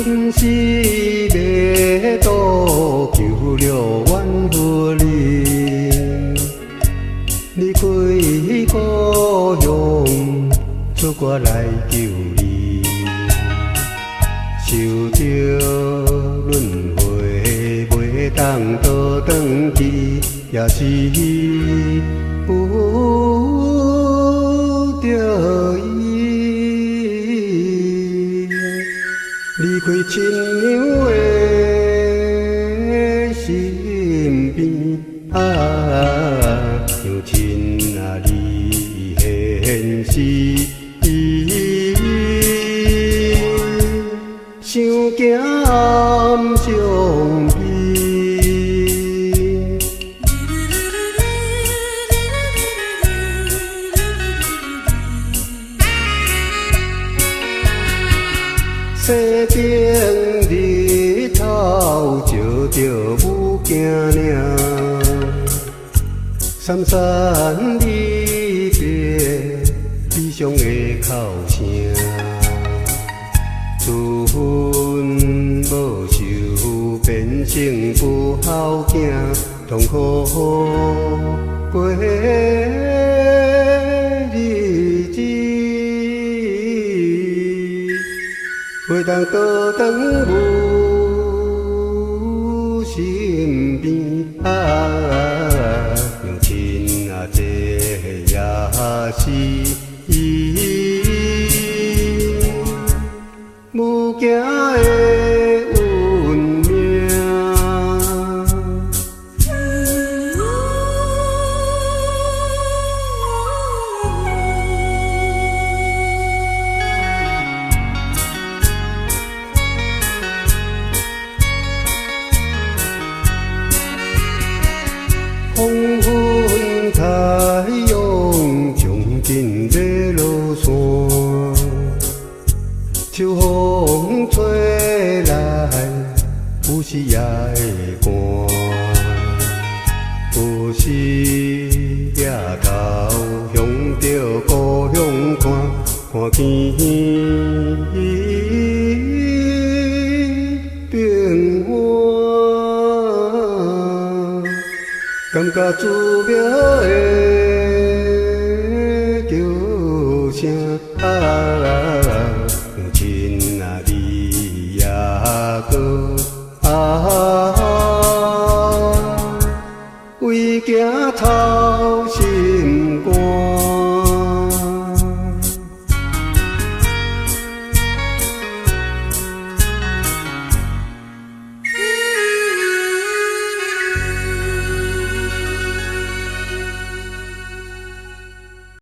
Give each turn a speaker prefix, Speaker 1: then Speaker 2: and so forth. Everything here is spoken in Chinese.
Speaker 1: 阮是要倒求了缘乎你，离开故乡，出我来求你，受着轮回，袂当倒转去，也是有着伊。离开亲娘的身边，像亲仔离现时，想惊暗伤悲。西边日头照着母囝俩，闪闪离别，悲伤的哭声。自分无受，变成不孝囝，痛苦过日子。袂当倒转母身边，像亲仔这也是母囝的运命。黄昏太阳将近要落山，秋风吹来，有时也会寒。有时夜头向着故乡看，看见变化。感觉自命的叫声，亲仔你也搁为行头。